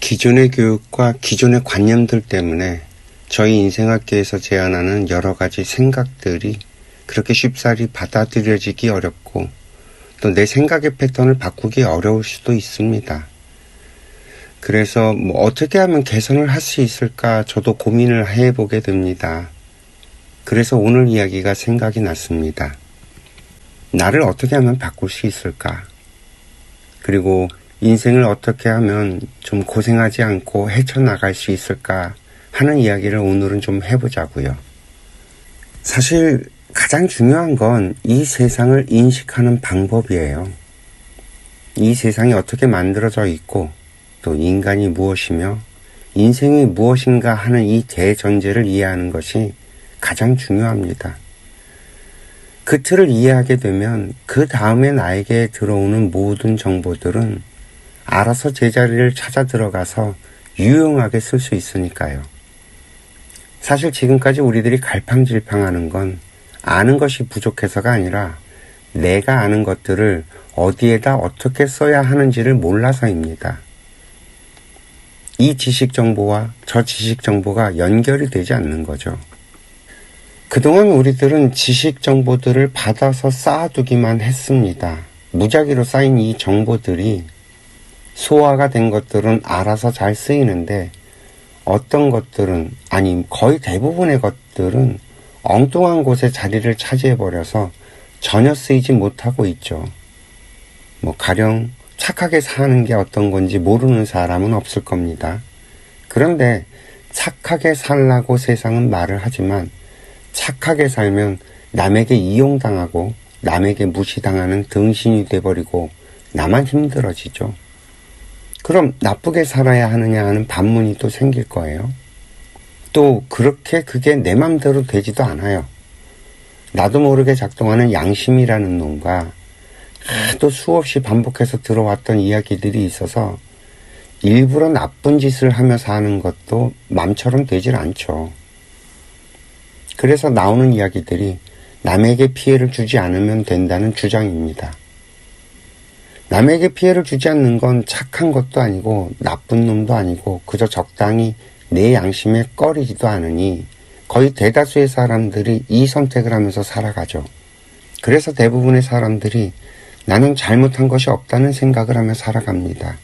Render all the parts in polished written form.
기존의 교육과 기존의 관념들 때문에 저희 인생학계에서 제안하는 여러 가지 생각들이 그렇게 쉽사리 받아들여지기 어렵고 또 내 생각의 패턴을 바꾸기 어려울 수도 있습니다. 그래서 어떻게 하면 개선을 할 수 있을까 저도 고민을 해보게 됩니다. 그래서 오늘 이야기가 생각이 났습니다. 나를 어떻게 하면 바꿀 수 있을까? 그리고 인생을 어떻게 하면 좀 고생하지 않고 헤쳐나갈 수 있을까 하는 이야기를 오늘은 좀 해보자고요. 사실 가장 중요한 건 이 세상을 인식하는 방법이에요. 이 세상이 어떻게 만들어져 있고 또 인간이 무엇이며 인생이 무엇인가 하는 이 대전제를 이해하는 것이 가장 중요합니다. 그 틀을 이해하게 되면 그 다음에 나에게 들어오는 모든 정보들은 알아서 제자리를 찾아 들어가서 유용하게 쓸 수 있으니까요. 사실 지금까지 우리들이 갈팡질팡하는 건 아는 것이 부족해서가 아니라 내가 아는 것들을 어디에다 어떻게 써야 하는지를 몰라서입니다. 이 지식 정보와 저 지식 정보가 연결이 되지 않는 거죠. 그동안 우리들은 지식 정보들을 받아서 쌓아두기만 했습니다. 무작위로 쌓인 이 정보들이 소화가 된 것들은 알아서 잘 쓰이는데 어떤 것들은 아니 거의 대부분의 것들은 엉뚱한 곳에 자리를 차지해버려서 전혀 쓰이지 못하고 있죠. 가령 착하게 사는 게 어떤 건지 모르는 사람은 없을 겁니다. 그런데 착하게 살라고 세상은 말을 하지만 착하게 살면 남에게 이용당하고 남에게 무시당하는 등신이 돼버리고 나만 힘들어지죠. 그럼 나쁘게 살아야 하느냐 하는 반문이 또 생길 거예요. 또 그렇게 그게 내 맘대로 되지도 않아요. 나도 모르게 작동하는 양심이라는 놈과 또 수없이 반복해서 들어왔던 이야기들이 있어서 일부러 나쁜 짓을 하며 사는 것도 맘처럼 되질 않죠. 그래서 나오는 이야기들이 남에게 피해를 주지 않으면 된다는 주장입니다. 남에게 피해를 주지 않는 건 착한 것도 아니고 나쁜 놈도 아니고 그저 적당히 내 양심에 꺼리지도 않으니 거의 대다수의 사람들이 이 선택을 하면서 살아가죠. 그래서 대부분의 사람들이 나는 잘못한 것이 없다는 생각을 하며 살아갑니다.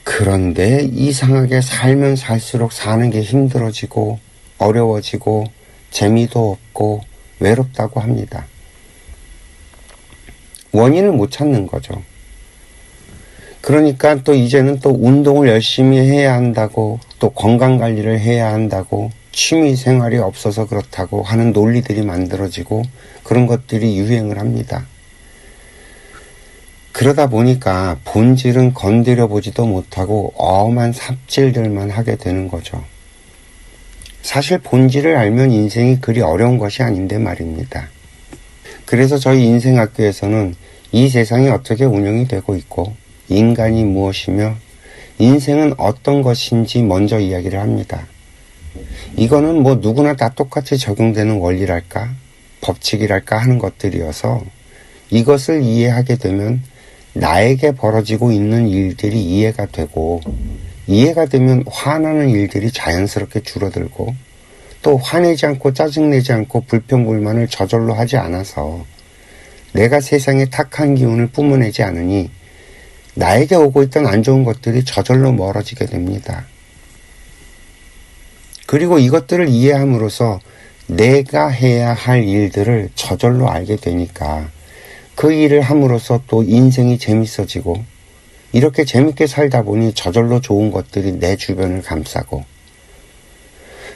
그런데 이상하게 살면 살수록 사는 게 힘들어지고 어려워지고 재미도 없고 외롭다고 합니다. 원인을 못 찾는 거죠. 그러니까 또 이제는 또 운동을 열심히 해야 한다고 또 건강관리를 해야 한다고 취미 생활이 없어서 그렇다고 하는 논리들이 만들어지고 그런 것들이 유행을 합니다. 그러다 보니까 본질은 건드려 보지도 못하고 엄한 삽질들만 하게 되는 거죠. 사실 본질을 알면 인생이 그리 어려운 것이 아닌데 말입니다. 그래서 저희 인생학교에서는 이 세상이 어떻게 운영이 되고 있고 인간이 무엇이며 인생은 어떤 것인지 먼저 이야기를 합니다. 이거는 누구나 다 똑같이 적용되는 원리랄까 법칙이랄까 하는 것들이어서 이것을 이해하게 되면 나에게 벌어지고 있는 일들이 이해가 되고 이해가 되면 화나는 일들이 자연스럽게 줄어들고 또 화내지 않고 짜증내지 않고 불평불만을 저절로 하지 않아서 내가 세상에 탁한 기운을 뿜어내지 않으니 나에게 오고 있던 안 좋은 것들이 저절로 멀어지게 됩니다. 그리고 이것들을 이해함으로써 내가 해야 할 일들을 저절로 알게 되니까 그 일을 함으로써 또 인생이 재밌어지고 이렇게 재밌게 살다 보니 저절로 좋은 것들이 내 주변을 감싸고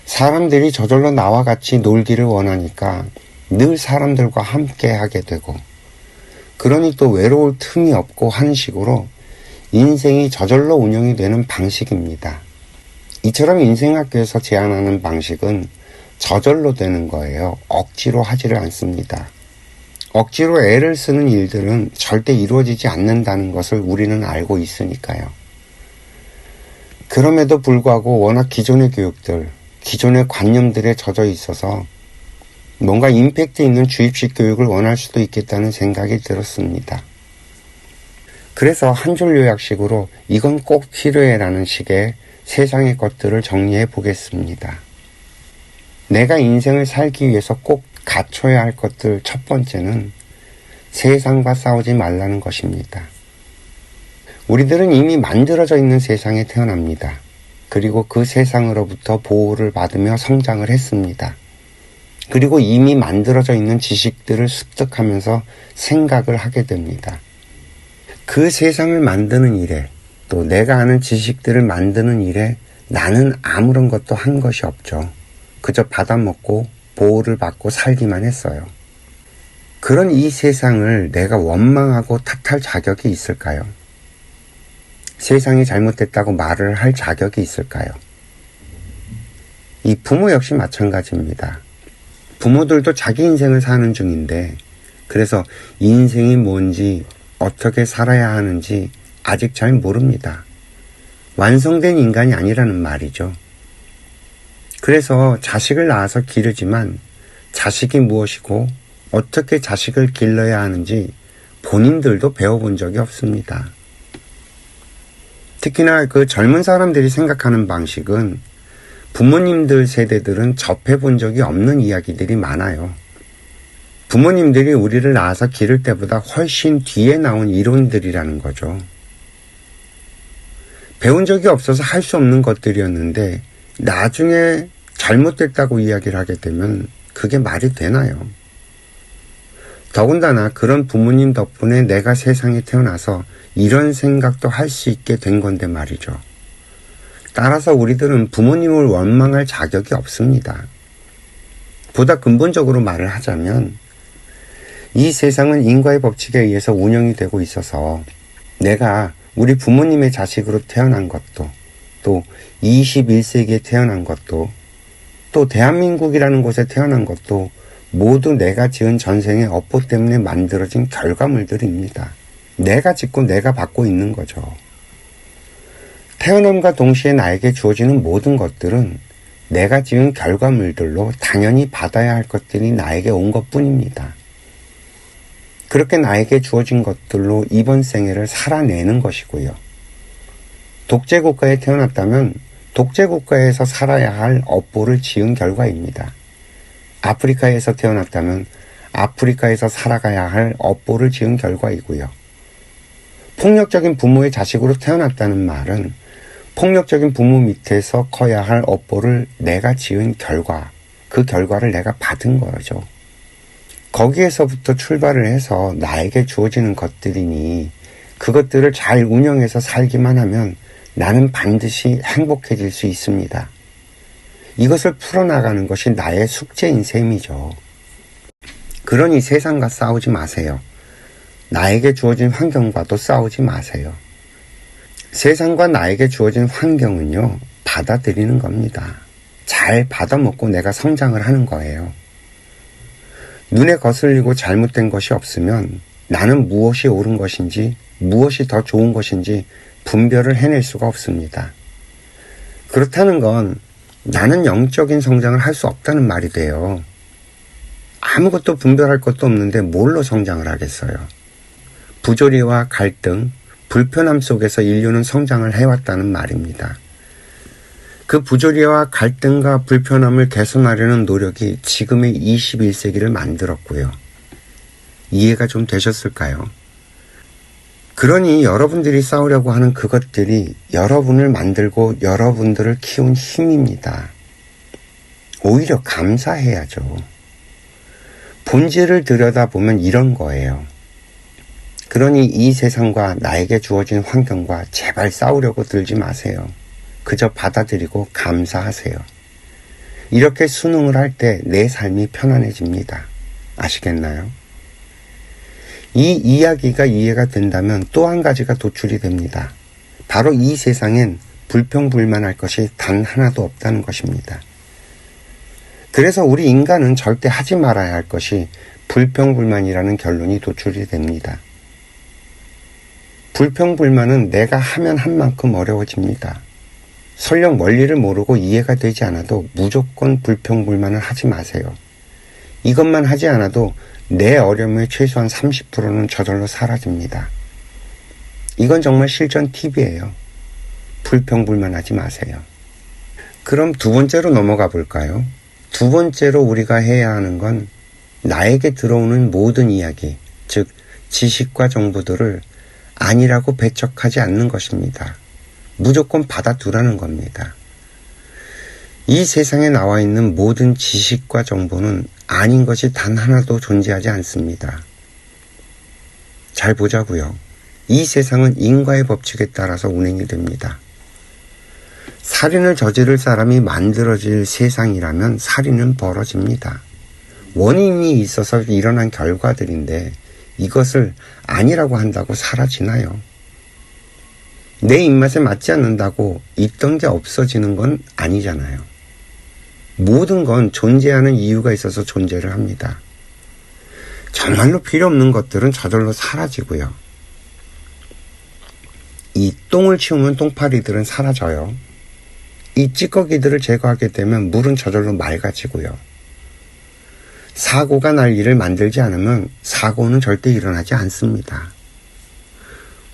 사람들이 저절로 나와 같이 놀기를 원하니까 늘 사람들과 함께 하게 되고 그러니 또 외로울 틈이 없고 하는 식으로 인생이 저절로 운영이 되는 방식입니다. 이처럼 인생학교에서 제안하는 방식은 저절로 되는 거예요. 억지로 하지를 않습니다. 억지로 애를 쓰는 일들은 절대 이루어지지 않는다는 것을 우리는 알고 있으니까요. 그럼에도 불구하고 워낙 기존의 교육들, 기존의 관념들에 젖어 있어서 뭔가 임팩트 있는 주입식 교육을 원할 수도 있겠다는 생각이 들었습니다. 그래서 한 줄 요약식으로 이건 꼭 필요해라는 식의 세상의 것들을 정리해 보겠습니다. 내가 인생을 살기 위해서 꼭 갖춰야 할 것들 첫 번째는 세상과 싸우지 말라는 것입니다. 우리들은 이미 만들어져 있는 세상에 태어납니다. 그리고 그 세상으로부터 보호를 받으며 성장을 했습니다. 그리고 이미 만들어져 있는 지식들을 습득하면서 생각을 하게 됩니다. 그 세상을 만드는 일에, 또 내가 아는 지식들을 만드는 일에 나는 아무런 것도 한 것이 없죠. 그저 받아먹고 보호를 받고 살기만 했어요. 그런 이 세상을 내가 원망하고 탓할 자격이 있을까요? 세상이 잘못됐다고 말을 할 자격이 있을까요? 이 부모 역시 마찬가지입니다. 부모들도 자기 인생을 사는 중인데, 그래서 인생이 뭔지 어떻게 살아야 하는지 아직 잘 모릅니다. 완성된 인간이 아니라는 말이죠. 그래서 자식을 낳아서 기르지만 자식이 무엇이고 어떻게 자식을 길러야 하는지 본인들도 배워본 적이 없습니다. 특히나 그 젊은 사람들이 생각하는 방식은 부모님들 세대들은 접해본 적이 없는 이야기들이 많아요. 부모님들이 우리를 낳아서 기를 때보다 훨씬 뒤에 나온 이론들이라는 거죠. 배운 적이 없어서 할 수 없는 것들이었는데 나중에 잘못됐다고 이야기를 하게 되면 그게 말이 되나요? 더군다나 그런 부모님 덕분에 내가 세상에 태어나서 이런 생각도 할 수 있게 된 건데 말이죠. 따라서 우리들은 부모님을 원망할 자격이 없습니다. 보다 근본적으로 말을 하자면 이 세상은 인과의 법칙에 의해서 운영이 되고 있어서 내가 우리 부모님의 자식으로 태어난 것도, 또 21세기에 태어난 것도, 또 대한민국이라는 곳에 태어난 것도 모두 내가 지은 전생의 업보 때문에 만들어진 결과물들입니다. 내가 짓고 내가 받고 있는 거죠. 태어남과 동시에 나에게 주어지는 모든 것들은 내가 지은 결과물들로 당연히 받아야 할 것들이 나에게 온 것뿐입니다. 그렇게 나에게 주어진 것들로 이번 생애를 살아내는 것이고요. 독재국가에 태어났다면 독재국가에서 살아야 할 업보를 지은 결과입니다. 아프리카에서 태어났다면 아프리카에서 살아가야 할 업보를 지은 결과이고요. 폭력적인 부모의 자식으로 태어났다는 말은 폭력적인 부모 밑에서 커야 할 업보를 내가 지은 결과, 그 결과를 내가 받은 거죠. 거기에서부터 출발을 해서 나에게 주어지는 것들이니 그것들을 잘 운영해서 살기만 하면 나는 반드시 행복해질 수 있습니다. 이것을 풀어나가는 것이 나의 숙제인 셈이죠. 그러니 세상과 싸우지 마세요. 나에게 주어진 환경과도 싸우지 마세요. 세상과 나에게 주어진 환경은요, 받아들이는 겁니다. 잘 받아먹고 내가 성장을 하는 거예요. 눈에 거슬리고 잘못된 것이 없으면 나는 무엇이 옳은 것인지 무엇이 더 좋은 것인지 분별을 해낼 수가 없습니다. 그렇다는 건 나는 영적인 성장을 할 수 없다는 말이 돼요. 아무것도 분별할 것도 없는데 뭘로 성장을 하겠어요? 부조리와 갈등, 불편함 속에서 인류는 성장을 해왔다는 말입니다. 그 부조리와 갈등과 불편함을 개선하려는 노력이 지금의 21세기를 만들었고요. 이해가 좀 되셨을까요? 그러니 여러분들이 싸우려고 하는 그것들이 여러분을 만들고 여러분들을 키운 힘입니다. 오히려 감사해야죠. 본질을 들여다보면 이런 거예요. 그러니 이 세상과 나에게 주어진 환경과 제발 싸우려고 들지 마세요. 그저 받아들이고 감사하세요. 이렇게 순응을 할 때 내 삶이 편안해집니다. 아시겠나요? 이 이야기가 이해가 된다면 또 한 가지가 도출이 됩니다. 바로 이 세상엔 불평불만할 것이 단 하나도 없다는 것입니다. 그래서 우리 인간은 절대 하지 말아야 할 것이 불평불만이라는 결론이 도출이 됩니다. 불평불만은 내가 하면 한 만큼 어려워집니다. 설령 원리를 모르고 이해가 되지 않아도 무조건 불평불만을 하지 마세요. 이것만 하지 않아도 내 어려움의 최소한 30%는 저절로 사라집니다. 이건 정말 실전 팁이에요. 불평불만하지 마세요. 그럼 두 번째로 넘어가 볼까요? 두 번째로 우리가 해야 하는 건 나에게 들어오는 모든 이야기, 즉 지식과 정보들을 아니라고 배척하지 않는 것입니다. 무조건 받아두라는 겁니다. 이 세상에 나와 있는 모든 지식과 정보는 아닌 것이 단 하나도 존재하지 않습니다. 잘 보자고요. 이 세상은 인과의 법칙에 따라서 운행이 됩니다. 살인을 저지를 사람이 만들어질 세상이라면 살인은 벌어집니다. 원인이 있어서 일어난 결과들인데 이것을 아니라고 한다고 사라지나요? 내 입맛에 맞지 않는다고 있던 게 없어지는 건 아니잖아요. 모든 건 존재하는 이유가 있어서 존재를 합니다. 정말로 필요 없는 것들은 저절로 사라지고요. 이 똥을 치우면 똥파리들은 사라져요. 이 찌꺼기들을 제거하게 되면 물은 저절로 맑아지고요. 사고가 날 일을 만들지 않으면 사고는 절대 일어나지 않습니다.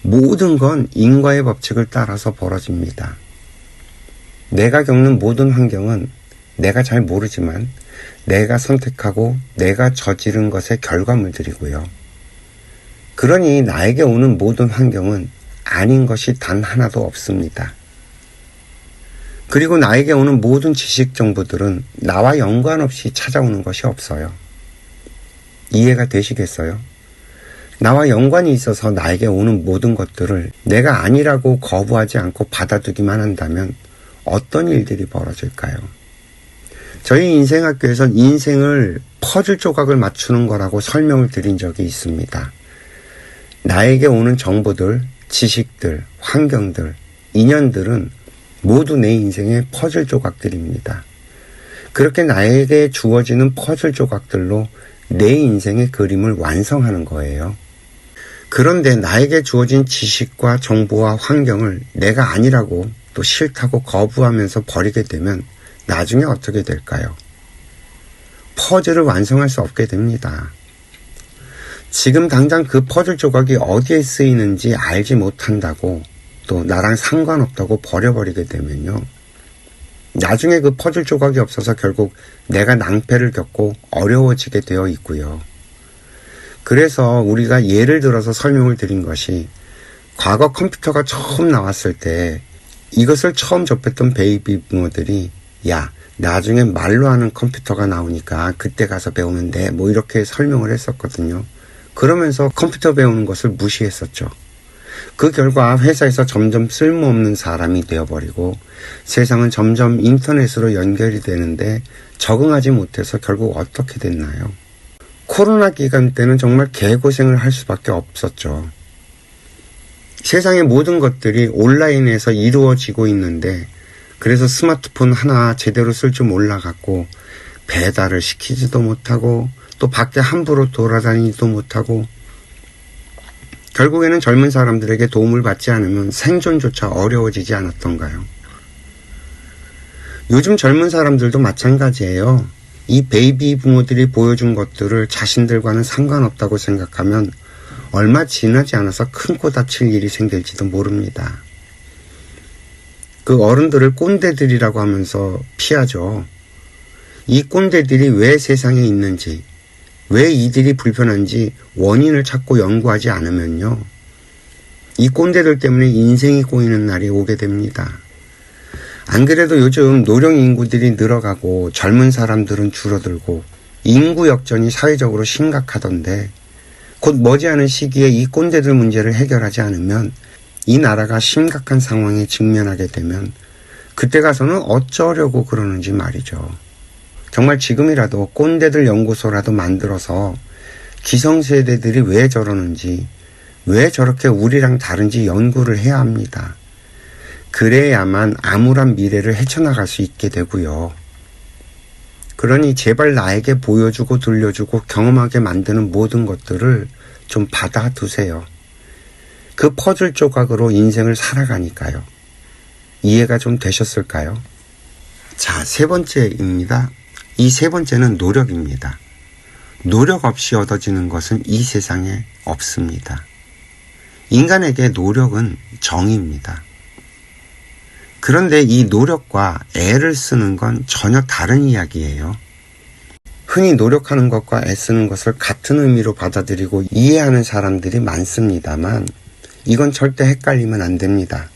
모든 건 인과의 법칙을 따라서 벌어집니다. 내가 겪는 모든 환경은 내가 잘 모르지만 내가 선택하고 내가 저지른 것의 결과물들이고요. 그러니 나에게 오는 모든 환경은 아닌 것이 단 하나도 없습니다. 그리고 나에게 오는 모든 지식 정보들은 나와 연관없이 찾아오는 것이 없어요. 이해가 되시겠어요? 나와 연관이 있어서 나에게 오는 모든 것들을 내가 아니라고 거부하지 않고 받아두기만 한다면 어떤 일들이 벌어질까요? 저희 인생학교에선 인생을 퍼즐 조각을 맞추는 거라고 설명을 드린 적이 있습니다. 나에게 오는 정보들, 지식들, 환경들, 인연들은 모두 내 인생의 퍼즐 조각들입니다. 그렇게 나에게 주어지는 퍼즐 조각들로 내 인생의 그림을 완성하는 거예요. 그런데 나에게 주어진 지식과 정보와 환경을 내가 아니라고 또 싫다고 거부하면서 버리게 되면 나중에 어떻게 될까요? 퍼즐을 완성할 수 없게 됩니다. 지금 당장 그 퍼즐 조각이 어디에 쓰이는지 알지 못한다고 또 나랑 상관없다고 버려버리게 되면요. 나중에 그 퍼즐 조각이 없어서 결국 내가 낭패를 겪고 어려워지게 되어 있고요. 그래서 우리가 예를 들어서 설명을 드린 것이 과거 컴퓨터가 처음 나왔을 때 이것을 처음 접했던 베이비 부모들이 야, 나중에 말로 하는 컴퓨터가 나오니까 그때 가서 배우면 돼. 뭐 이렇게 설명을 했었거든요. 그러면서 컴퓨터 배우는 것을 무시했었죠. 그 결과 회사에서 점점 쓸모없는 사람이 되어버리고 세상은 점점 인터넷으로 연결이 되는데 적응하지 못해서 결국 어떻게 됐나요? 코로나 기간 때는 정말 개고생을 할 수밖에 없었죠. 세상의 모든 것들이 온라인에서 이루어지고 있는데 그래서 스마트폰 하나 제대로 쓸 줄 몰라갖고 배달을 시키지도 못하고 또 밖에 함부로 돌아다니지도 못하고 결국에는 젊은 사람들에게 도움을 받지 않으면 생존조차 어려워지지 않았던가요? 요즘 젊은 사람들도 마찬가지예요. 이 베이비 부모들이 보여준 것들을 자신들과는 상관없다고 생각하면 얼마 지나지 않아서 큰 코 다칠 일이 생길지도 모릅니다. 그 어른들을 꼰대들이라고 하면서 피하죠. 이 꼰대들이 왜 세상에 있는지, 왜 이들이 불편한지 원인을 찾고 연구하지 않으면요. 이 꼰대들 때문에 인생이 꼬이는 날이 오게 됩니다. 안 그래도 요즘 노령 인구들이 늘어가고 젊은 사람들은 줄어들고 인구 역전이 사회적으로 심각하던데 곧 머지않은 시기에 이 꼰대들 문제를 해결하지 않으면 이 나라가 심각한 상황에 직면하게 되면 그때 가서는 어쩌려고 그러는지 말이죠. 정말 지금이라도 꼰대들 연구소라도 만들어서 기성세대들이 왜 저러는지 왜 저렇게 우리랑 다른지 연구를 해야 합니다. 그래야만 암울한 미래를 헤쳐나갈 수 있게 되고요. 그러니 제발 나에게 보여주고 들려주고 경험하게 만드는 모든 것들을 좀 받아두세요. 그 퍼즐 조각으로 인생을 살아가니까요. 이해가 좀 되셨을까요? 자, 세 번째입니다. 이 세 번째는 노력입니다. 노력 없이 얻어지는 것은 이 세상에 없습니다. 인간에게 노력은 정의입니다. 그런데 이 노력과 애를 쓰는 건 전혀 다른 이야기예요. 흔히 노력하는 것과 애쓰는 것을 같은 의미로 받아들이고 이해하는 사람들이 많습니다만 이건 절대 헷갈리면 안 됩니다.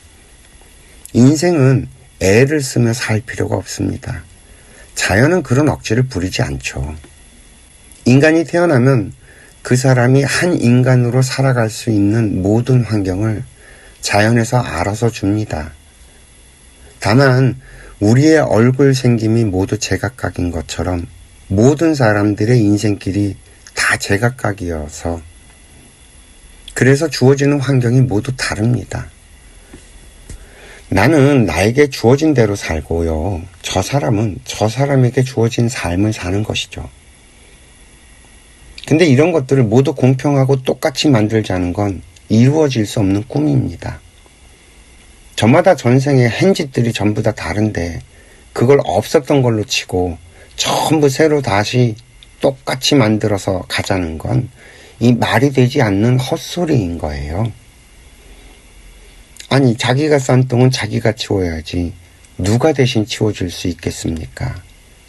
인생은 애를 쓰며 살 필요가 없습니다. 자연은 그런 억지를 부리지 않죠. 인간이 태어나면 그 사람이 한 인간으로 살아갈 수 있는 모든 환경을 자연에서 알아서 줍니다. 다만 우리의 얼굴 생김이 모두 제각각인 것처럼 모든 사람들의 인생길이 다 제각각이어서 그래서 주어지는 환경이 모두 다릅니다. 나는 나에게 주어진 대로 살고요. 저 사람은 저 사람에게 주어진 삶을 사는 것이죠. 근데 이런 것들을 모두 공평하고 똑같이 만들자는 건 이루어질 수 없는 꿈입니다. 저마다 전생에 한 짓들이 전부 다 다른데 그걸 없었던 걸로 치고 전부 새로 다시 똑같이 만들어서 가자는 건 이 말이 되지 않는 헛소리인 거예요. 아니, 자기가 싼 똥은 자기가 치워야지 누가 대신 치워줄 수 있겠습니까?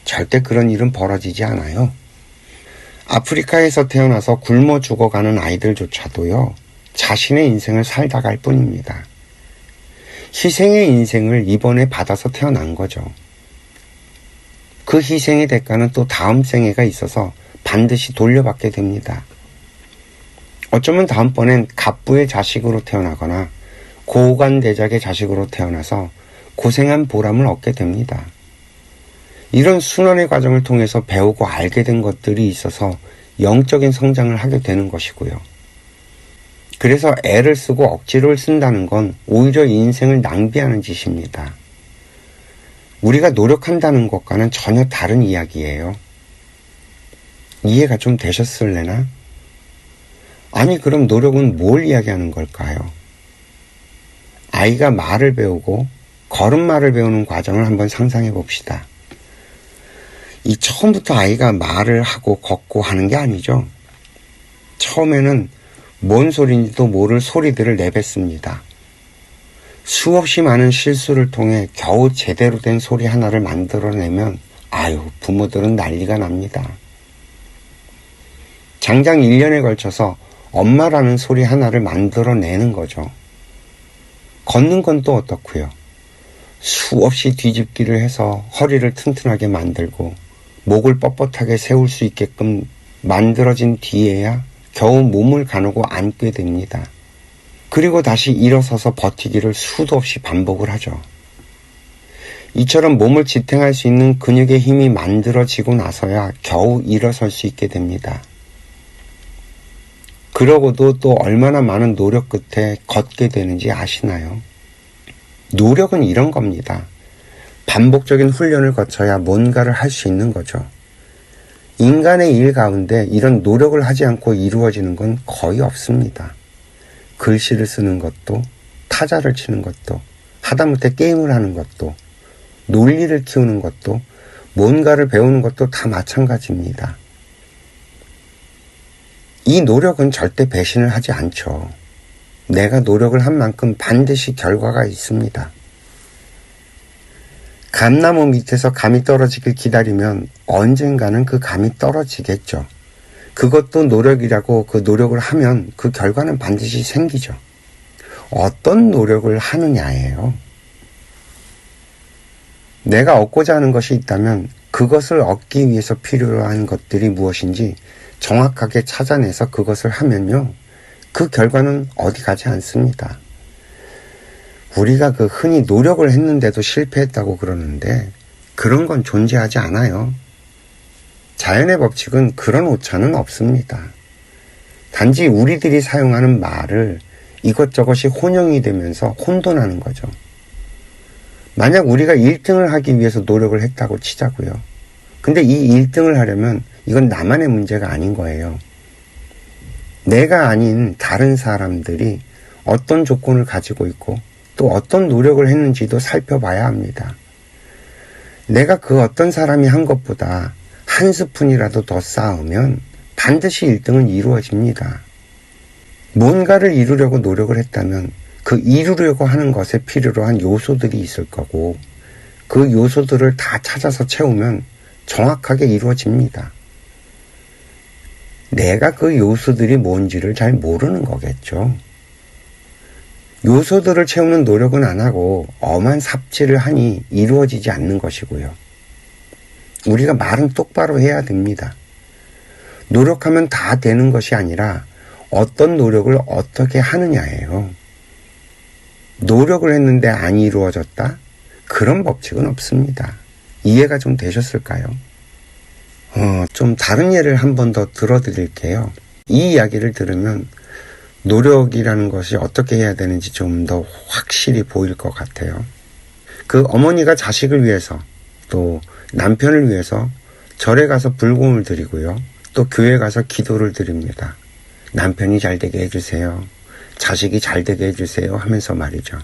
절대 그런 일은 벌어지지 않아요. 아프리카에서 태어나서 굶어 죽어가는 아이들조차도요, 자신의 인생을 살다 갈 뿐입니다. 희생의 인생을 이번에 받아서 태어난 거죠. 그 희생의 대가는 또 다음 생애가 있어서 반드시 돌려받게 됩니다. 어쩌면 다음번엔 갑부의 자식으로 태어나거나 고관대작의 자식으로 태어나서 고생한 보람을 얻게 됩니다. 이런 순환의 과정을 통해서 배우고 알게 된 것들이 있어서 영적인 성장을 하게 되는 것이고요. 그래서 애를 쓰고 억지를 쓴다는 건 오히려 인생을 낭비하는 짓입니다. 우리가 노력한다는 것과는 전혀 다른 이야기예요. 이해가 좀 되셨을래나? 아니, 그럼 노력은 뭘 이야기하는 걸까요? 아이가 말을 배우고 걸음마를 배우는 과정을 한번 상상해 봅시다. 이 처음부터 아이가 말을 하고 걷고 하는 게 아니죠. 처음에는 뭔 소리인지도 모를 소리들을 내뱉습니다. 수없이 많은 실수를 통해 겨우 제대로 된 소리 하나를 만들어내면 부모들은 난리가 납니다. 장장 1년에 걸쳐서 엄마라는 소리 하나를 만들어내는 거죠. 걷는 건 또 어떻고요? 수없이 뒤집기를 해서 허리를 튼튼하게 만들고 목을 뻣뻣하게 세울 수 있게끔 만들어진 뒤에야 겨우 몸을 가누고 앉게 됩니다. 그리고 다시 일어서서 버티기를 수도 없이 반복을 하죠. 이처럼 몸을 지탱할 수 있는 근육의 힘이 만들어지고 나서야 겨우 일어설 수 있게 됩니다. 그러고도 또 얼마나 많은 노력 끝에 걷게 되는지 아시나요? 노력은 이런 겁니다. 반복적인 훈련을 거쳐야 뭔가를 할 수 있는 거죠. 인간의 일 가운데 이런 노력을 하지 않고 이루어지는 건 거의 없습니다. 글씨를 쓰는 것도, 타자를 치는 것도, 하다못해 게임을 하는 것도, 논리를 키우는 것도, 뭔가를 배우는 것도 다 마찬가지입니다. 이 노력은 절대 배신을 하지 않죠. 내가 노력을 한 만큼 반드시 결과가 있습니다. 감나무 밑에서 감이 떨어지길 기다리면 언젠가는 그 감이 떨어지겠죠. 그것도 노력이라고 그 노력을 하면 그 결과는 반드시 생기죠. 어떤 노력을 하느냐예요. 내가 얻고자 하는 것이 있다면 그것을 얻기 위해서 필요한 것들이 무엇인지 정확하게 찾아내서 그것을 하면요, 그 결과는 어디 가지 않습니다. 우리가 흔히 노력을 했는데도 실패했다고 그러는데 그런 건 존재하지 않아요. 자연의 법칙은 그런 오차는 없습니다. 단지 우리들이 사용하는 말을 이것저것이 혼용이 되면서 혼돈하는 거죠. 만약 우리가 1등을 하기 위해서 노력을 했다고 치자고요. 근데 이 1등을 하려면 이건 나만의 문제가 아닌 거예요. 내가 아닌 다른 사람들이 어떤 조건을 가지고 있고 또 어떤 노력을 했는지도 살펴봐야 합니다. 내가 그 어떤 사람이 한 것보다 한 스푼이라도 더 쌓으면 반드시 1등은 이루어집니다. 뭔가를 이루려고 노력을 했다면 그 이루려고 하는 것에 필요로 한 요소들이 있을 거고 그 요소들을 다 찾아서 채우면 정확하게 이루어집니다. 내가 그 요소들이 뭔지를 잘 모르는 거겠죠. 요소들을 채우는 노력은 안 하고 엄한 삽질을 하니 이루어지지 않는 것이고요. 우리가 말은 똑바로 해야 됩니다. 노력하면 다 되는 것이 아니라 어떤 노력을 어떻게 하느냐예요. 노력을 했는데 안 이루어졌다? 그런 법칙은 없습니다. 이해가 좀 되셨을까요? 좀 다른 예를 한 번 더 들어드릴게요. 이 이야기를 들으면 노력이라는 것이 어떻게 해야 되는지 좀 더 확실히 보일 것 같아요. 그 어머니가 자식을 위해서 또 남편을 위해서 절에 가서 불공을 드리고요. 또 교회 가서 기도를 드립니다. 남편이 잘 되게 해주세요. 자식이 잘 되게 해주세요 하면서 말이죠.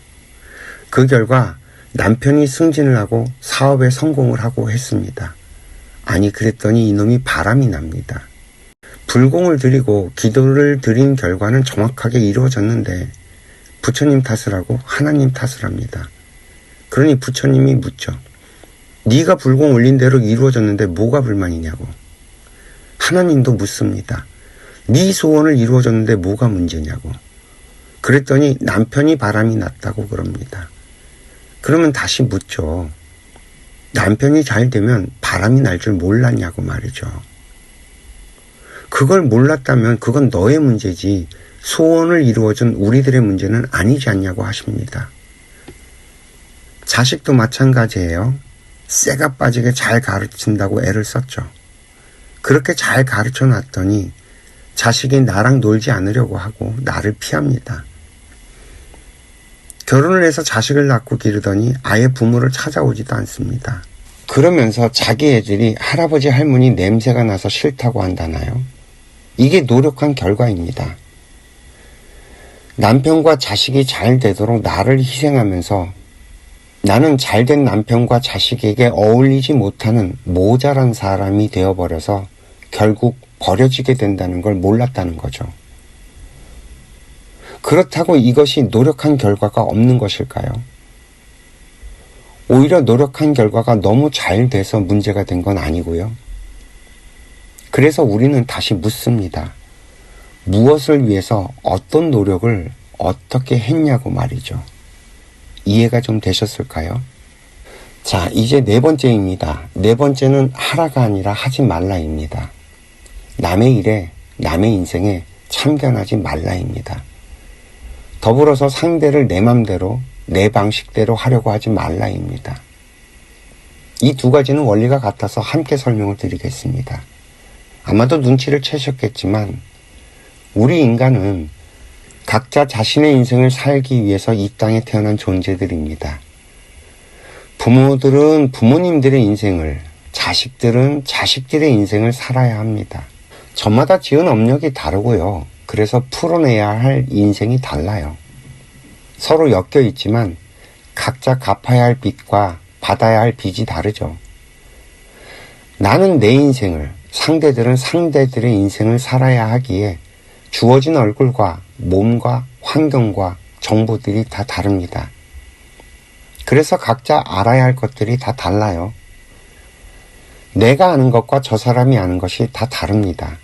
그 결과 남편이 승진을 하고 사업에 성공을 하고 했습니다. 아니 그랬더니 이놈이 바람이 납니다. 불공을 드리고 기도를 드린 결과는 정확하게 이루어졌는데 부처님 탓을 하고 하나님 탓을 합니다. 그러니 부처님이 묻죠. 네가 불공 올린 대로 이루어졌는데 뭐가 불만이냐고. 하나님도 묻습니다. 네 소원을 이루어졌는데 뭐가 문제냐고. 그랬더니 남편이 바람이 났다고 그럽니다. 그러면 다시 묻죠. 남편이 잘 되면 바람이 날 줄 몰랐냐고 말이죠. 그걸 몰랐다면 그건 너의 문제지 소원을 이루어준 우리들의 문제는 아니지 않냐고 하십니다. 자식도 마찬가지예요. 쇠가 빠지게 잘 가르친다고 애를 썼죠. 그렇게 잘 가르쳐 놨더니 자식이 나랑 놀지 않으려고 하고 나를 피합니다. 결혼을 해서 자식을 낳고 기르더니 아예 부모를 찾아오지도 않습니다. 그러면서 자기 애들이 할아버지 할머니 냄새가 나서 싫다고 한다나요? 이게 노력한 결과입니다. 남편과 자식이 잘 되도록 나를 희생하면서 나는 잘된 남편과 자식에게 어울리지 못하는 모자란 사람이 되어버려서 결국 버려지게 된다는 걸 몰랐다는 거죠. 그렇다고 이것이 노력한 결과가 없는 것일까요? 오히려 노력한 결과가 너무 잘 돼서 문제가 된 건 아니고요. 그래서 우리는 다시 묻습니다. 무엇을 위해서 어떤 노력을 어떻게 했냐고 말이죠. 이해가 좀 되셨을까요? 자, 이제 네 번째입니다. 네 번째는 하라가 아니라 하지 말라입니다. 남의 일에, 남의 인생에 참견하지 말라입니다. 더불어서 상대를 내 맘대로, 내 방식대로 하려고 하지 말라입니다. 이 두 가지는 원리가 같아서 함께 설명을 드리겠습니다. 아마도 눈치를 채셨겠지만 우리 인간은 각자 자신의 인생을 살기 위해서 이 땅에 태어난 존재들입니다. 부모들은 부모님들의 인생을, 자식들은 자식들의 인생을 살아야 합니다. 저마다 지은 업력이 다르고요. 그래서 풀어내야 할 인생이 달라요. 서로 엮여 있지만 각자 갚아야 할 빚과 받아야 할 빚이 다르죠. 나는 내 인생을, 상대들은 상대들의 인생을 살아야 하기에 주어진 얼굴과 몸과 환경과 정보들이 다 다릅니다. 그래서 각자 알아야 할 것들이 다 달라요. 내가 아는 것과 저 사람이 아는 것이 다 다릅니다.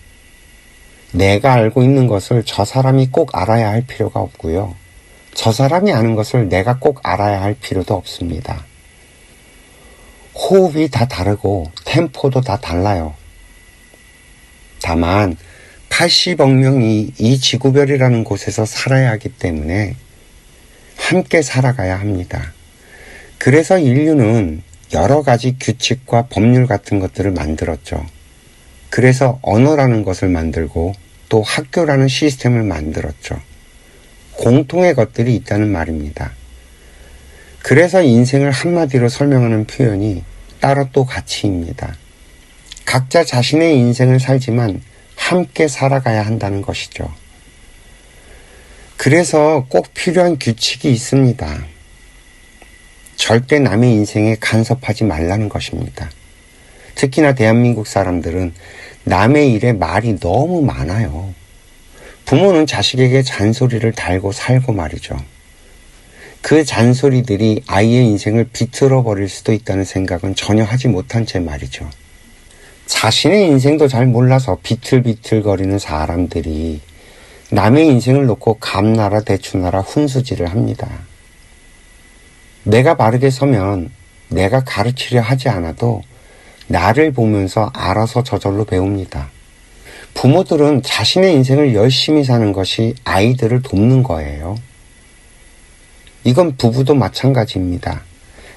내가 알고 있는 것을 저 사람이 꼭 알아야 할 필요가 없고요. 저 사람이 아는 것을 내가 꼭 알아야 할 필요도 없습니다. 호흡이 다 다르고 템포도 다 달라요. 다만 80억 명이 이 지구별이라는 곳에서 살아야 하기 때문에 함께 살아가야 합니다. 그래서 인류는 여러 가지 규칙과 법률 같은 것들을 만들었죠. 그래서 언어라는 것을 만들고 또 학교라는 시스템을 만들었죠. 공통의 것들이 있다는 말입니다. 그래서 인생을 한마디로 설명하는 표현이 따로 또 가치입니다. 각자 자신의 인생을 살지만 함께 살아가야 한다는 것이죠. 그래서 꼭 필요한 규칙이 있습니다. 절대 남의 인생에 간섭하지 말라는 것입니다. 특히나 대한민국 사람들은 남의 일에 말이 너무 많아요. 부모는 자식에게 잔소리를 달고 살고 말이죠. 그 잔소리들이 아이의 인생을 비틀어 버릴 수도 있다는 생각은 전혀 하지 못한 채 말이죠. 자신의 인생도 잘 몰라서 비틀비틀거리는 사람들이 남의 인생을 놓고 감나라 대추나라 훈수질을 합니다. 내가 바르게 서면 내가 가르치려 하지 않아도 나를 보면서 알아서 저절로 배웁니다. 부모들은 자신의 인생을 열심히 사는 것이 아이들을 돕는 거예요. 이건 부부도 마찬가지입니다.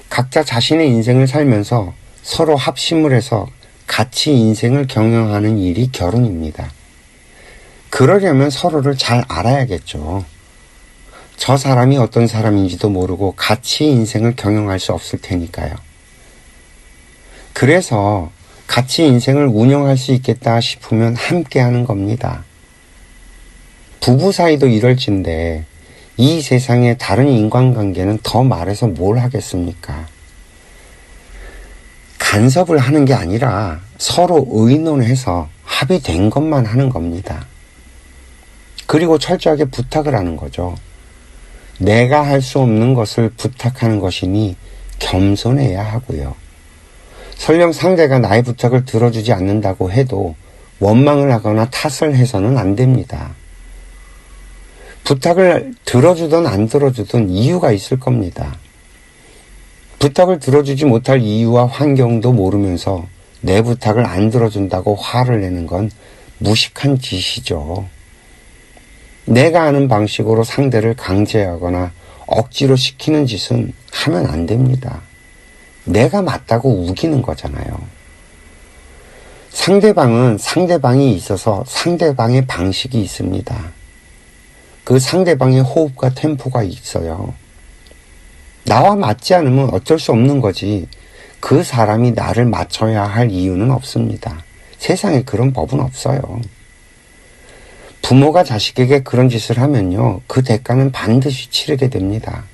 각자 자신의 인생을 살면서 서로 합심을 해서 같이 인생을 경영하는 일이 결혼입니다. 그러려면 서로를 잘 알아야겠죠. 저 사람이 어떤 사람인지도 모르고 같이 인생을 경영할 수 없을 테니까요. 그래서 같이 인생을 운영할 수 있겠다 싶으면 함께 하는 겁니다. 부부 사이도 이럴진데 이 세상의 다른 인간관계는 더 말해서 뭘 하겠습니까? 간섭을 하는 게 아니라 서로 의논해서 합의된 것만 하는 겁니다. 그리고 철저하게 부탁을 하는 거죠. 내가 할 수 없는 것을 부탁하는 것이니 겸손해야 하고요. 설령 상대가 나의 부탁을 들어주지 않는다고 해도 원망을 하거나 탓을 해서는 안 됩니다. 부탁을 들어주든 안 들어주든 이유가 있을 겁니다. 부탁을 들어주지 못할 이유와 환경도 모르면서 내 부탁을 안 들어준다고 화를 내는 건 무식한 짓이죠. 내가 아는 방식으로 상대를 강제하거나 억지로 시키는 짓은 하면 안 됩니다. 내가 맞다고 우기는 거잖아요. 상대방은 상대방이 있어서 상대방의 방식이 있습니다. 그 상대방의 호흡과 템포가 있어요. 나와 맞지 않으면 어쩔 수 없는 거지 그 사람이 나를 맞춰야 할 이유는 없습니다. 세상에 그런 법은 없어요. 부모가 자식에게 그런 짓을 하면요, 그 대가는 반드시 치르게 됩니다.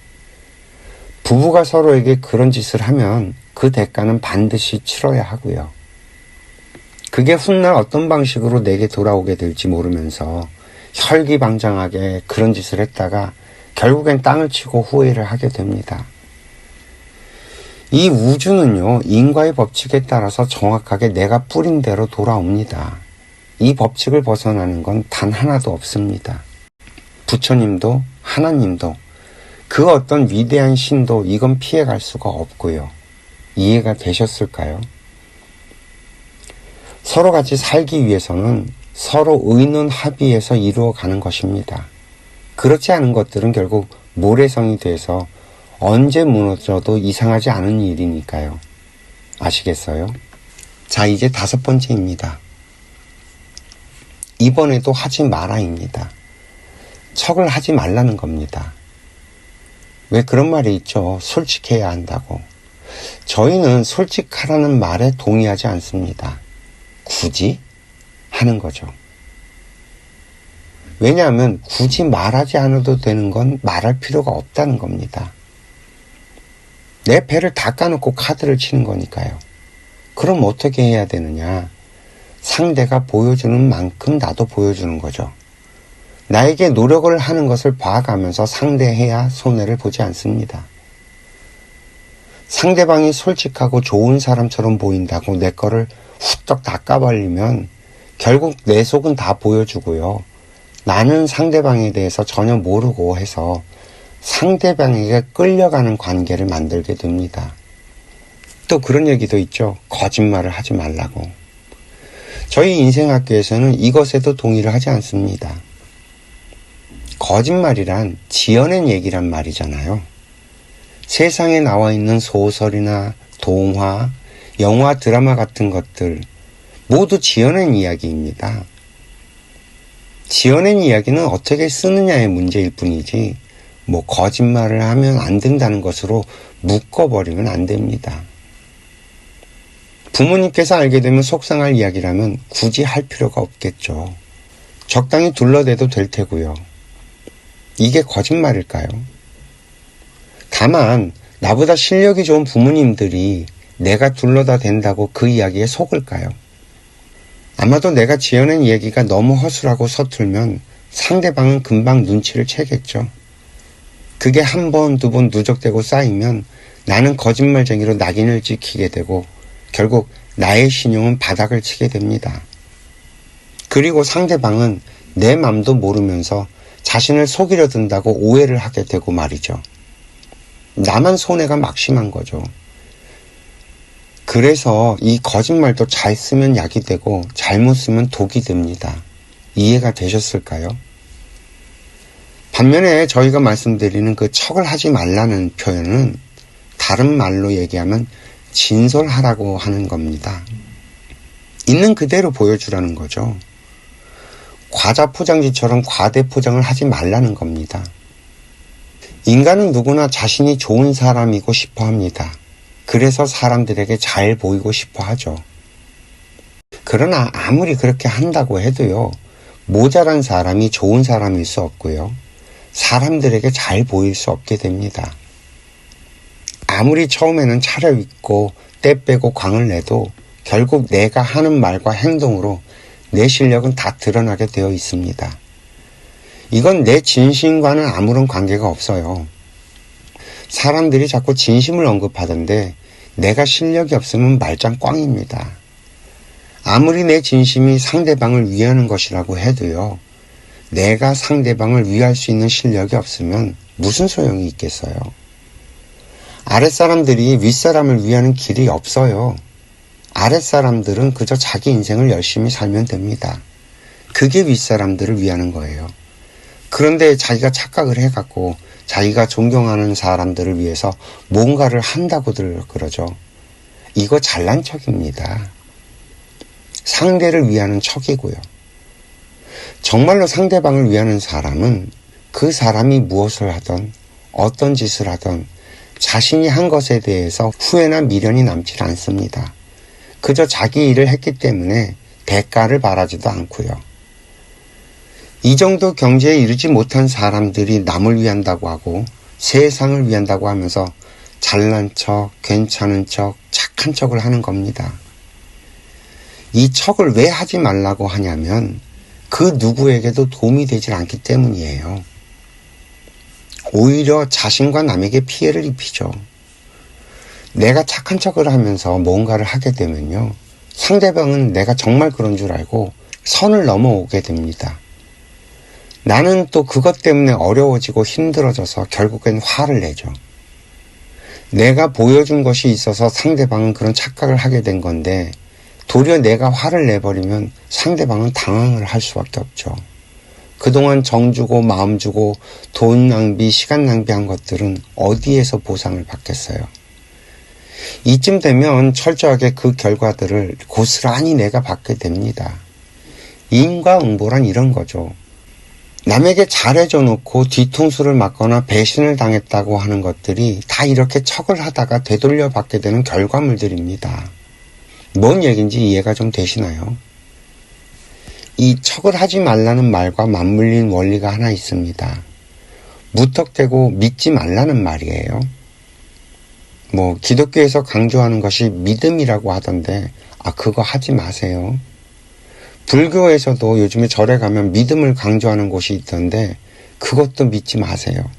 부부가 서로에게 그런 짓을 하면 그 대가는 반드시 치러야 하고요. 그게 훗날 어떤 방식으로 내게 돌아오게 될지 모르면서 혈기방장하게 그런 짓을 했다가 결국엔 땅을 치고 후회를 하게 됩니다. 이 우주는요, 인과의 법칙에 따라서 정확하게 내가 뿌린 대로 돌아옵니다. 이 법칙을 벗어나는 건 단 하나도 없습니다. 부처님도 하나님도 그 어떤 위대한 신도 이건 피해갈 수가 없고요. 이해가 되셨을까요? 서로 같이 살기 위해서는 서로 의논 합의해서 이루어가는 것입니다. 그렇지 않은 것들은 결국 모래성이 돼서 언제 무너져도 이상하지 않은 일이니까요. 아시겠어요? 자, 이제 5번째입니다. 이번에도 하지 마라입니다. 척을 하지 말라는 겁니다. 왜 그런 말이 있죠? 솔직해야 한다고. 저희는 솔직하라는 말에 동의하지 않습니다. 굳이 하는 거죠. 왜냐하면 굳이 말하지 않아도 되는 건 말할 필요가 없다는 겁니다. 내 배를 닦아놓고 카드를 치는 거니까요. 그럼 어떻게 해야 되느냐? 상대가 보여주는 만큼 나도 보여주는 거죠. 나에게 노력을 하는 것을 봐가면서 상대해야 손해를 보지 않습니다. 상대방이 솔직하고 좋은 사람처럼 보인다고 내 거를 후떡 닦아버리면 결국 내 속은 다 보여주고요. 나는 상대방에 대해서 전혀 모르고 해서 상대방에게 끌려가는 관계를 만들게 됩니다. 또 그런 얘기도 있죠. 거짓말을 하지 말라고. 저희 인생학교에서는 이것에도 동의를 하지 않습니다. 거짓말이란 지어낸 얘기란 말이잖아요. 세상에 나와 있는 소설이나 동화, 영화, 드라마 같은 것들 모두 지어낸 이야기입니다. 지어낸 이야기는 어떻게 쓰느냐의 문제일 뿐이지 뭐 거짓말을 하면 안 된다는 것으로 묶어버리면 안 됩니다. 부모님께서 알게 되면 속상할 이야기라면 굳이 할 필요가 없겠죠. 적당히 둘러대도 될 테고요. 이게 거짓말일까요? 다만 나보다 실력이 좋은 부모님들이 내가 둘러다 댄다고 그 이야기에 속을까요? 아마도 내가 지어낸 얘기가 너무 허술하고 서툴면 상대방은 금방 눈치를 채겠죠. 그게 한 번, 두 번 누적되고 쌓이면 나는 거짓말쟁이로 낙인을 찍히게 되고 결국 나의 신용은 바닥을 치게 됩니다. 그리고 상대방은 내 맘도 모르면서 자신을 속이려 든다고 오해를 하게 되고 말이죠. 나만 손해가 막심한 거죠. 그래서 이 거짓말도 잘 쓰면 약이 되고 잘못 쓰면 독이 됩니다. 이해가 되셨을까요? 반면에 저희가 말씀드리는 그 척을 하지 말라는 표현은 다른 말로 얘기하면 진솔하라고 하는 겁니다. 있는 그대로 보여주라는 거죠. 과자 포장지처럼 과대 포장을 하지 말라는 겁니다. 인간은 누구나 자신이 좋은 사람이고 싶어 합니다. 그래서 사람들에게 잘 보이고 싶어 하죠. 그러나 아무리 그렇게 한다고 해도요, 모자란 사람이 좋은 사람일 수 없고요, 사람들에게 잘 보일 수 없게 됩니다. 아무리 처음에는 차려입고 때 빼고 광을 내도 결국 내가 하는 말과 행동으로 내 실력은 다 드러나게 되어 있습니다. 이건 내 진심과는 아무런 관계가 없어요. 사람들이 자꾸 진심을 언급하던데 내가 실력이 없으면 말짱 꽝입니다. 아무리 내 진심이 상대방을 위하는 것이라고 해도요, 내가 상대방을 위할 수 있는 실력이 없으면 무슨 소용이 있겠어요. 아랫사람들이 윗사람을 위하는 길이 없어요. 아랫사람들은 그저 자기 인생을 열심히 살면 됩니다. 그게 윗사람들을 위하는 거예요. 그런데 자기가 착각을 해갖고 자기가 존경하는 사람들을 위해서 뭔가를 한다고들 그러죠. 이거 잘난 척입니다. 상대를 위하는 척이고요. 정말로 상대방을 위하는 사람은 그 사람이 무엇을 하던 어떤 짓을 하던 자신이 한 것에 대해서 후회나 미련이 남질 않습니다. 그저 자기 일을 했기 때문에 대가를 바라지도 않고요. 이 정도 경지에 이르지 못한 사람들이 남을 위한다고 하고 세상을 위한다고 하면서 잘난 척, 괜찮은 척, 착한 척을 하는 겁니다. 이 척을 왜 하지 말라고 하냐면 그 누구에게도 도움이 되질 않기 때문이에요. 오히려 자신과 남에게 피해를 입히죠. 내가 착한 척을 하면서 뭔가를 하게 되면요, 상대방은 내가 정말 그런 줄 알고 선을 넘어오게 됩니다. 나는 또 그것 때문에 어려워지고 힘들어져서 결국엔 화를 내죠. 내가 보여준 것이 있어서 상대방은 그런 착각을 하게 된 건데 도리어 내가 화를 내버리면 상대방은 당황을 할 수밖에 없죠. 그동안 정 주고 마음 주고 돈 낭비, 시간 낭비한 것들은 어디에서 보상을 받겠어요. 이쯤 되면 철저하게 그 결과들을 고스란히 내가 받게 됩니다. 인과응보란 이런 거죠. 남에게 잘해줘 놓고 뒤통수를 맞거나 배신을 당했다고 하는 것들이 다 이렇게 척을 하다가 되돌려 받게 되는 결과물들입니다. 뭔 얘기인지 이해가 좀 되시나요? 이 척을 하지 말라는 말과 맞물린 원리가 하나 있습니다. 무턱대고 믿지 말라는 말이에요. 기독교에서 강조하는 것이 믿음이라고 하던데 그거 하지 마세요. 불교에서도 요즘에 절에 가면 믿음을 강조하는 곳이 있던데 그것도 믿지 마세요.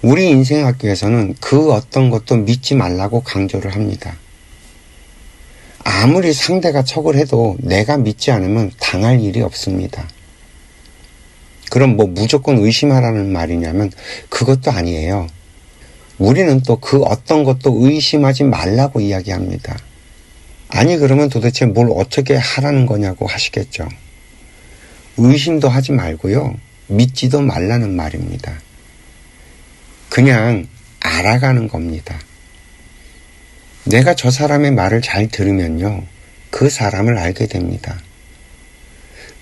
우리 인생학교에서는 그 어떤 것도 믿지 말라고 강조를 합니다. 아무리 상대가 척을 해도 내가 믿지 않으면 당할 일이 없습니다. 그럼 무조건 의심하라는 말이냐면 그것도 아니에요. 우리는 또 그 어떤 것도 의심하지 말라고 이야기합니다. 아니 그러면 도대체 뭘 어떻게 하라는 거냐고 하시겠죠. 의심도 하지 말고요, 믿지도 말라는 말입니다. 그냥 알아가는 겁니다. 내가 저 사람의 말을 잘 들으면요, 그 사람을 알게 됩니다.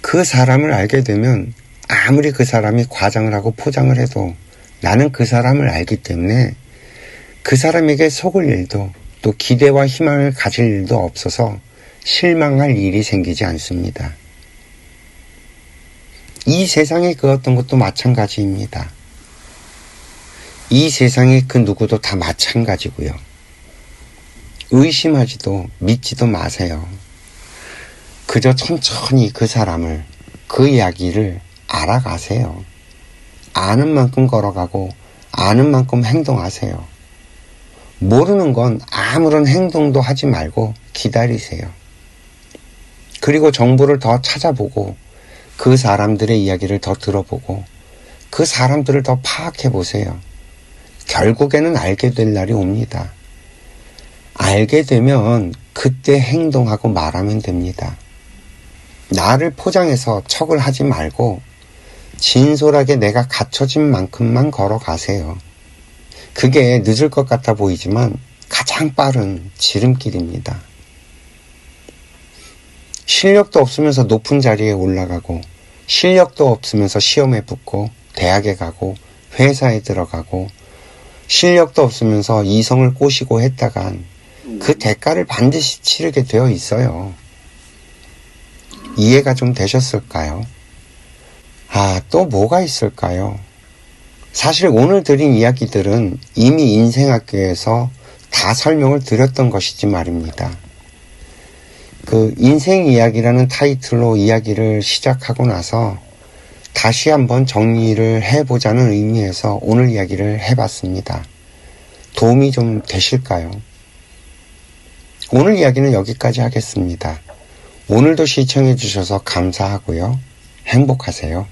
그 사람을 알게 되면 아무리 그 사람이 과장을 하고 포장을 해도 나는 그 사람을 알기 때문에 그 사람에게 속을 일도 또 기대와 희망을 가질 일도 없어서 실망할 일이 생기지 않습니다. 이 세상의 그 어떤 것도 마찬가지입니다. 이 세상의 그 누구도 다 마찬가지고요. 의심하지도 믿지도 마세요. 그저 천천히 그 사람을, 그 이야기를 알아가세요. 아는 만큼 걸어가고 아는 만큼 행동하세요. 모르는 건 아무런 행동도 하지 말고 기다리세요. 그리고 정보를 더 찾아보고 그 사람들의 이야기를 더 들어보고 그 사람들을 더 파악해 보세요. 결국에는 알게 될 날이 옵니다. 알게 되면 그때 행동하고 말하면 됩니다. 나를 포장해서 척을 하지 말고 진솔하게 내가 갖춰진 만큼만 걸어가세요. 그게 늦을 것 같아 보이지만 가장 빠른 지름길입니다. 실력도 없으면서 높은 자리에 올라가고 실력도 없으면서 시험에 붙고 대학에 가고 회사에 들어가고 실력도 없으면서 이성을 꼬시고 했다간 그 대가를 반드시 치르게 되어 있어요. 이해가 좀 되셨을까요? 또 뭐가 있을까요? 사실 오늘 드린 이야기들은 이미 인생학교에서 다 설명을 드렸던 것이지 말입니다. 그 인생 이야기라는 타이틀로 이야기를 시작하고 나서 다시 한번 정리를 해보자는 의미에서 오늘 이야기를 해봤습니다. 도움이 좀 되실까요? 오늘 이야기는 여기까지 하겠습니다. 오늘도 시청해 주셔서 감사하고요. 행복하세요.